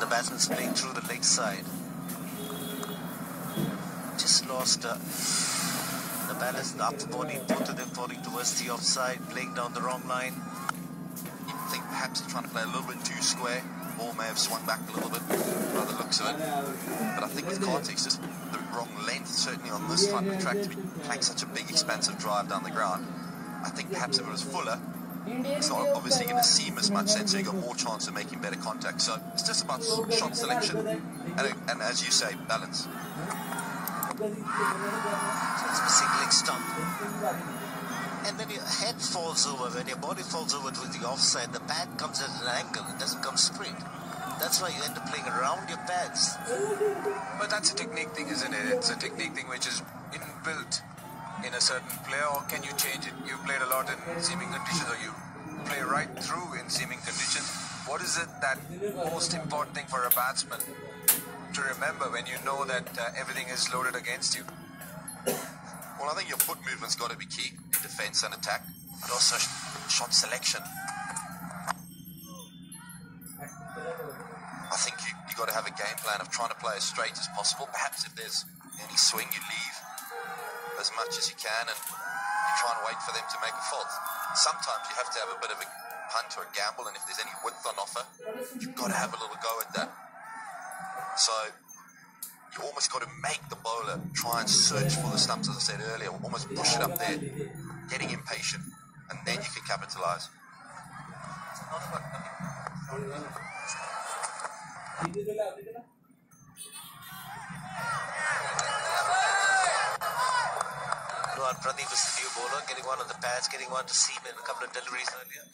the batsman's playing through the leg side. Just lost the balance, the upper body, both of them falling towards the offside, playing down the wrong line. You think perhaps he's trying to play a little bit too square. Ball may have swung back a little bit by the looks of it. But I think with context, just the wrong length, certainly on this type of track, to be playing such a big, expansive drive down the ground. I think perhaps if it was fuller, it's not obviously going to seem as much sense, so you've got more chance of making better contact. So it's just about shot selection and as you say, balance. So it's missing leg stump. And when your head falls over, when your body falls over with the offside, the pad comes at an angle, it doesn't come straight. That's why you end up playing around your pads. But that's a technique thing, isn't it? It's a technique thing which is inbuilt in a certain player, or can you change it? You played a lot in seaming conditions, or you play right through in seaming conditions. What is it that most important thing for a batsman to remember when you know that everything is loaded against you? Well, I think your foot movement's got to be key in defence and attack, but also shot selection. I think you got to have a game plan of trying to play as straight as possible. Perhaps if there's any swing, you leave as much as you can and you try and wait for them to make a fault. Sometimes you have to have a bit of a punt or a gamble, and if there's any width on offer, you've got to have a little go at that. So you almost got to make the bowler try and search for the stumps, as I said earlier, almost push it up there, getting impatient, and then you can capitalise. Pradeep is the new bowler, getting one on the pads, getting one to seam in a couple of deliveries earlier.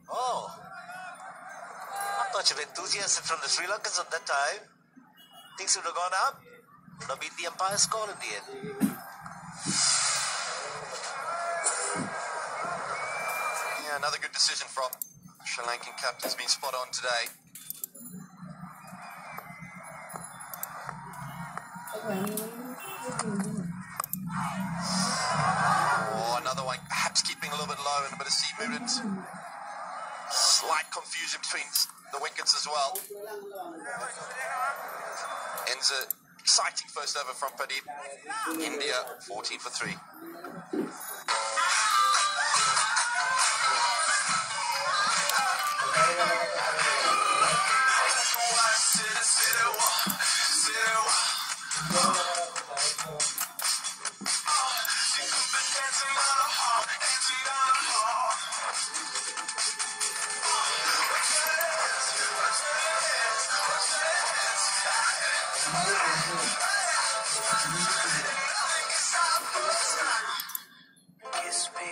Oh, not much of enthusiasm from the Sri Lankans at that time. Things would have gone up. Would have been the umpire's call in the end. Yeah, another good decision from Sri Lankan captain's been spot on today. Oh, another one, perhaps keeping a little bit low and a bit of seam movement. Slight confusion between the wickets as well. Ends an exciting first over from Pradeep. India 14 for 3. Kiss me,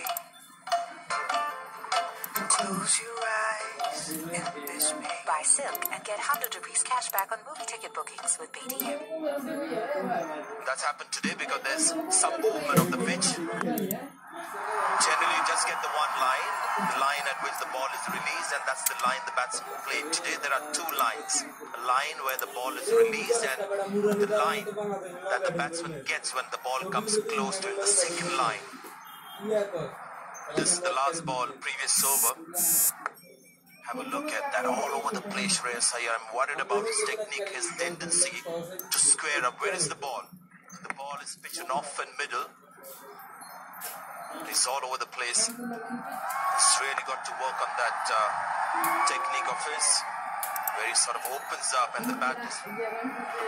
close your eyes and miss me. Buy Silk and get 100 rupees cash back on movie ticket bookings with Paytm. That's happened today because there's some movement of the pitch. Generally, you just get the one line, the line at which the ball is released, and that's the line the batsman played. Today, there are two lines. A line where the ball is released and the line that the batsman gets when the ball comes close to him, the second line. This is the last ball, previous over. Have a look at that all over the place, Shreyas Iyer. I'm worried about his technique, his tendency to square up. Where is the ball? The ball is pitched off and middle. It's all over the place. He's really got to work on that technique of his, where he sort of opens up and the bat is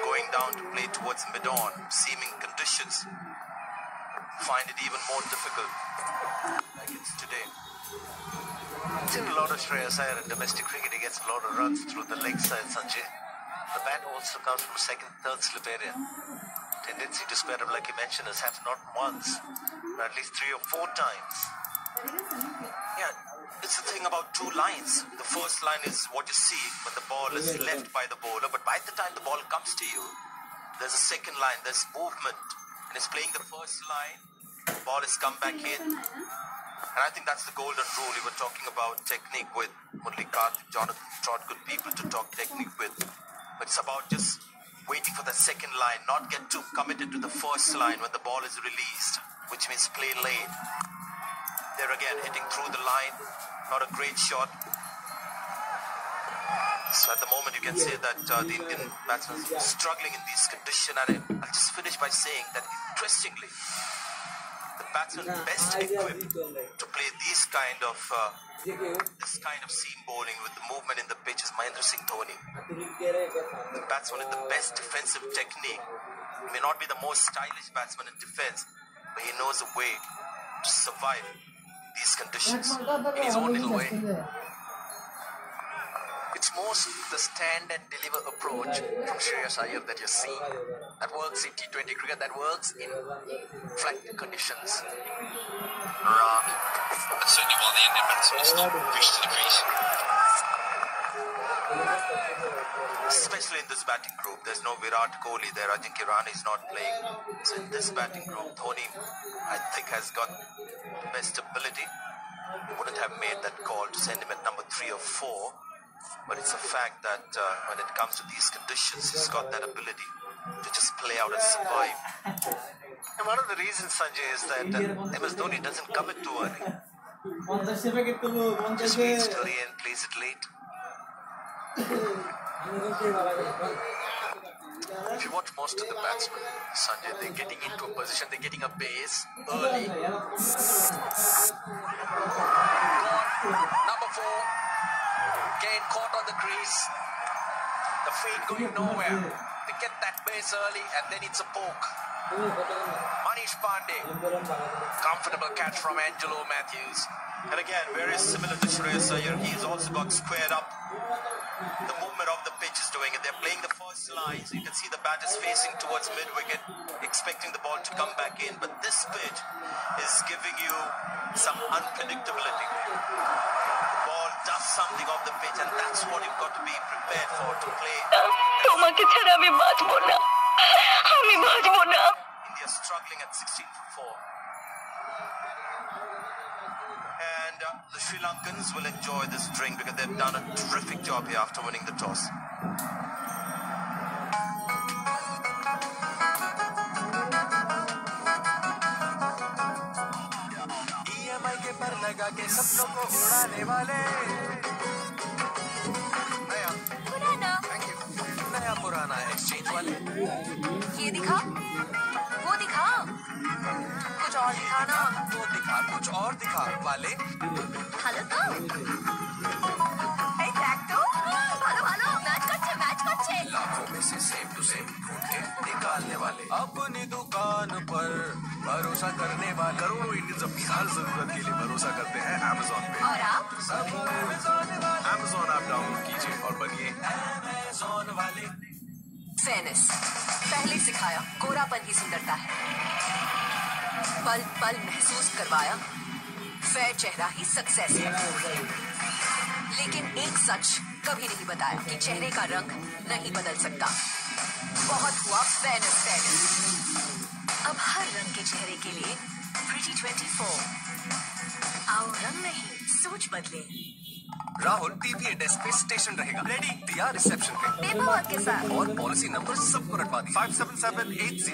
going down to play towards mid-on. Seaming conditions find it even more difficult, like it's today. I've seen a lot of Shreyas Iyer in domestic cricket. He gets a lot of runs through the leg side, Sanjay. The bat also comes from second, third slip area. Tendency to square up, like you mentioned, has happened not once, but at least 3 or 4 times. Yeah, it's the thing about two lines. The first line is what you see when the ball is left by the bowler, but by the time the ball comes to you, there's a second line, there's movement. And it's playing the first line, the ball has come back in. And I think that's the golden rule. We were talking about technique with Murli Karthik, Jonathan Trott, good people to talk technique with. But it's about just waiting for the second line, not get too committed to the first line when the ball is released, which means play late. There again, hitting through the line, not a great shot. So at the moment you can say that the Indian batsmen are struggling in these conditions, and I'll just finish by saying that interestingly, the batsman best equipped to play this kind of seam bowling with the movement in the pitch is Mahendra Singh Dhoni. The batsman with the best defensive technique. He may not be the most stylish batsman in defense, but he knows a way to survive these conditions in his own little way. It's most the stand and deliver approach from SRIL that you're seeing. That works in T20 cricket, that works in flat conditions. But certainly while the Indian batsman is not reached to the crease. Especially in this batting group, there's no Virat Kohli there. I think Iran is not playing. So in this batting group, Dhoni, I think, has got the best ability. He wouldn't have made that call to send him at number 3 or 4. But it's a fact that when it comes to these conditions, he's got that ability to just play out and survive. And one of the reasons, Sanjay, is that MS Dhoni doesn't commit too early. Just waits till the end, plays it late. If you watch most of the batsmen, Sanjay, they're getting into a position, they're getting a base early. Number 4, again caught on the crease. The feet going nowhere. They get that base early and then it's a poke. Manish Pandey, comfortable catch from Angelo Matthews. And again, very similar to Shreyas Iyer, he's also got squared up. The movement of the pitch is doing it. They're playing the first line, so you can see the bat is facing towards mid-wicket, expecting the ball to come back in. But this pitch is giving you some unpredictability. The ball does something off the pitch, and that's what you've got to be prepared for to play. India struggling at 16 for 4. And the Sri Lankans will enjoy this drink because they've done a terrific job here after winning the toss. EMI के पर लगा के सपनों को उड़ाने वाले नया पुराना थैंक यू नया पुराना एक्सचेंज वाले ये दिखा वो दिखा कुछ और दिखा ना वो दिखा कुछ और दिखा वाले ভালো তো এই দেখ তো ভালো ভালো ম্যাচ করছে लाखों में से सेम टू सेम ढूंढ के निकालने वाले अपनी दुकान पर भरोसा करने वाले करोड़ों इंडियंस अपनी हर जरूरत के लिए भरोसा करते हैं Amazon पे और आप Amazon ऐप डाउनलोड कीजिए और बनिए Amazon वाले फेयरनेस पहले सिखाया गोरापन ही सुंदरता है पल पल महसूस करवाया फेयर चेहरा ही सक्सेस है लेकिन एक सच कभी नहीं बताया कि चेहरे का रंग नहीं बदल सकता बहुत हुआ फेयरनेस अब हर रंग के चेहरे के लिए प्रिटी 24 आओ रंग नहीं सोच बदले राहुल पीपीए डेस्क पे स्टेशन रहेगा रेडी दिया रिसेप्शन पे पेपर के साथ और पॉलिसी नंबर सबको रखवा दी 57780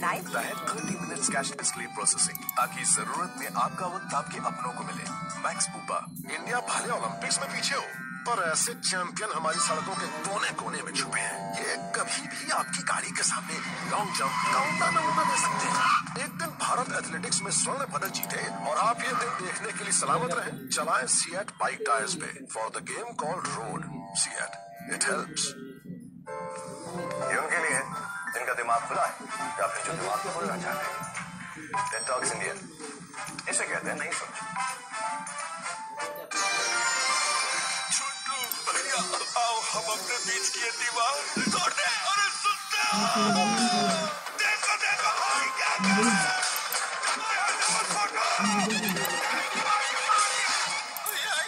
लाइव है 30 मिनट्स कैशलेस क्लेम प्रोसेसिंग ताकि जरूरत में आपका वक्त आपके अपनों को मिले मैक्स बूपा इंडिया भले ओलंपिक्स में पीछे हो पर ऐसे चैंपियन हमारी सड़कों के कोने कोने में छुपे हैं। ये कभी भी आपकी गाड़ी के सामने लॉन्ग जंप काउंटा नमूना दे सकते हैं। एक दिन भारत एथलेटिक्स में स्वर्ण पदक जीते और आप ये दिन देखने के लिए सलामत रहे। चलाएं सिएट बाइक टायर्स पे for the game called road. CEAT it helps. ये उनके लिए जिनका दिमाग खुला है या फिर जो दिमाग को खोलना चाहते हैं। टेड टॉक्स इंडिया इसे कहते हैं नई सोच। आओ हम अपने बीच की दीवार तोड़ दे और सुनते देखो देखो भाई क्या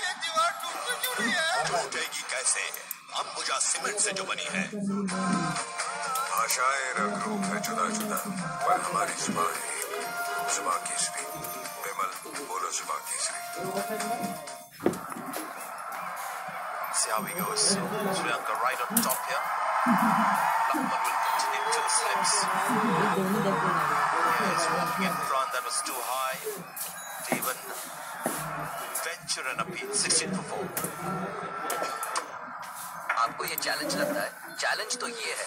ये दीवार टूट क्यों रही है टूटेगी कैसे अंबुजा सीमेंट से जो बनी है। भाषाएं रंग रूप है जुदा जुदा पर हमारी जुबान एक जुबान केसरी। विमल बोलो जुबान Kesari. See how he goes. So Sri Lanka right on top here. Lakman will continue to slips. He's walking in front. That was too high to even venture an appeal. 16 for 4. आपको ये चैलेंज लगता है? Challenge तो ये है,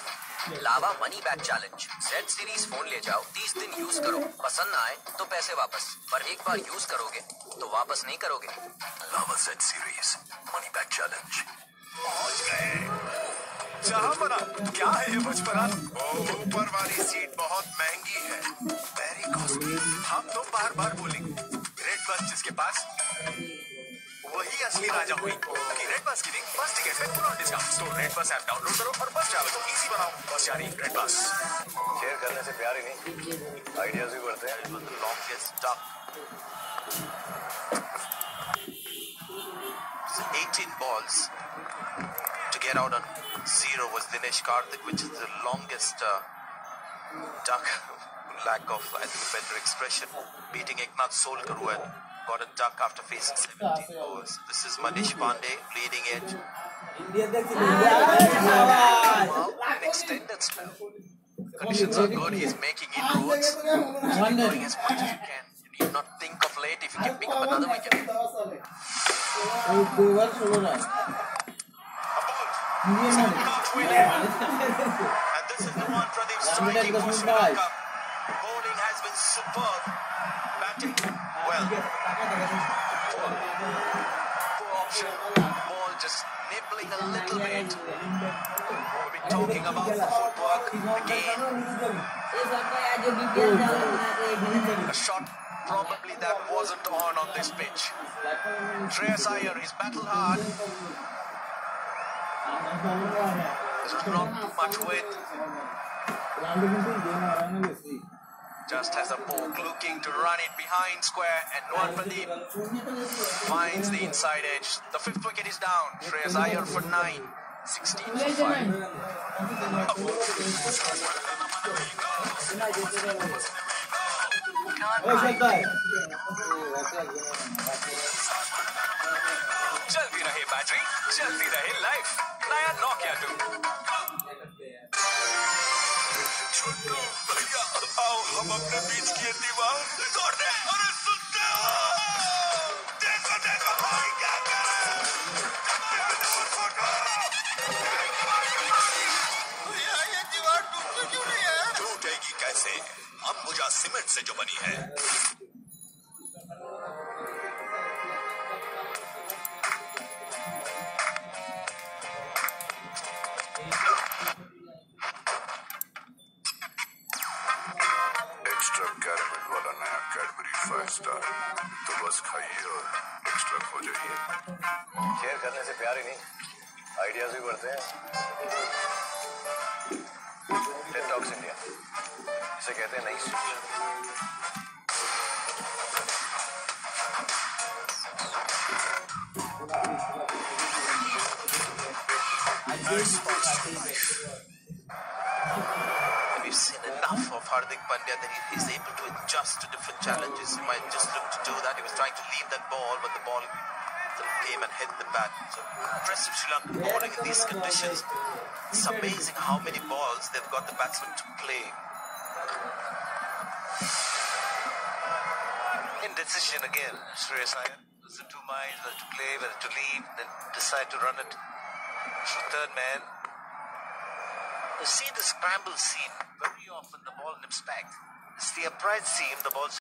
Lava money back challenge. Z series phone ले जाओ, 30 दिन यूज करो, पसंद ना आए तो पैसे वापस, पर एक बार यूज करोगे तो वापस नहीं करोगे। Lava Z series money back challenge. पहुंच गए जहां बना। क्या है ये बचपना? ऊपर वाली सीट बहुत महंगी है, वेरी कॉस्टली। हम तो बार बार बोलेंगे रेड बस जिसके पास, वही असली राजा हुई। कि रेड बस गिविंग बस टिकट पे पूरा डिस्काउंट। तो रेड बस ऐप डाउनलोड करो और बस ट्रैवल को इजी बनाओ। बस यानी रेड बस। शेयर करने से प्यार ही नहीं, आइडियाज भी बढ़ते हैं। Longest duck. 18 balls to get out on 0 was Dinesh Karthik, which is the longest duck. Lack of, I think, a better expression. Beating Eknath Solkar, who had got a duck after facing 17 balls. This is Manish Pandey, leading edge. An extended spell. Conditions are good. He's making inroads. Keep going as much as you can. You need not think of late if you can pick up another wicket. Not winning. And this is the one Pradeep striking for Sri Lanka. Bowling has been superb. Batting, well, Poor option. Ball just nibbling a little bit. We've been talking about the footwork again. A shot probably that wasn't on this pitch. Shreyas Iyer, he's battled hard. This was not too much width. Just has a poke looking to run it behind square, and Nuan Pradeep finds the inside edge. The 5th wicket is down. Shreyas Iyer for 9. 16 for 5. चलती रहे battery, चलती रहे life. नया Nokia 2। छोटू भैया आओ हम अपने बीच की दीवार तोड़ दे। अरे सुनते हो? देखो देखो भाई क्या कर रहा है। भैया ये दीवार टूटती क्यों नहीं है? टूटेगी कैसे? अंबुजा सीमेंट से जो बनी है। एक्स्ट्रा कैरामेल वाला नया कैडबरी 5 स्टार तो बस खाइए और एक्स्ट्रा खो जाइए। शेयर करने से प्यार ही नहीं, आइडियाज भी बढ़ते हैं। डेटॉक्स इंडिया, इसे कहते हैं नई सोच। we've seen enough of Hardik Pandya that he's able to adjust to different challenges. He might just look to do that. He was trying to leave that ball, but the ball came and hit the bat. So impressive Sri Lankan bowling in these conditions. It's amazing how many balls they've got the batsmen to play. Indecision again. Shreyas Iyer was in 2 minds whether to play, whether to leave, then decide to run it. It's the 3rd man. You see the scramble seam. Very often the ball nips back. It's the upright seam, the ball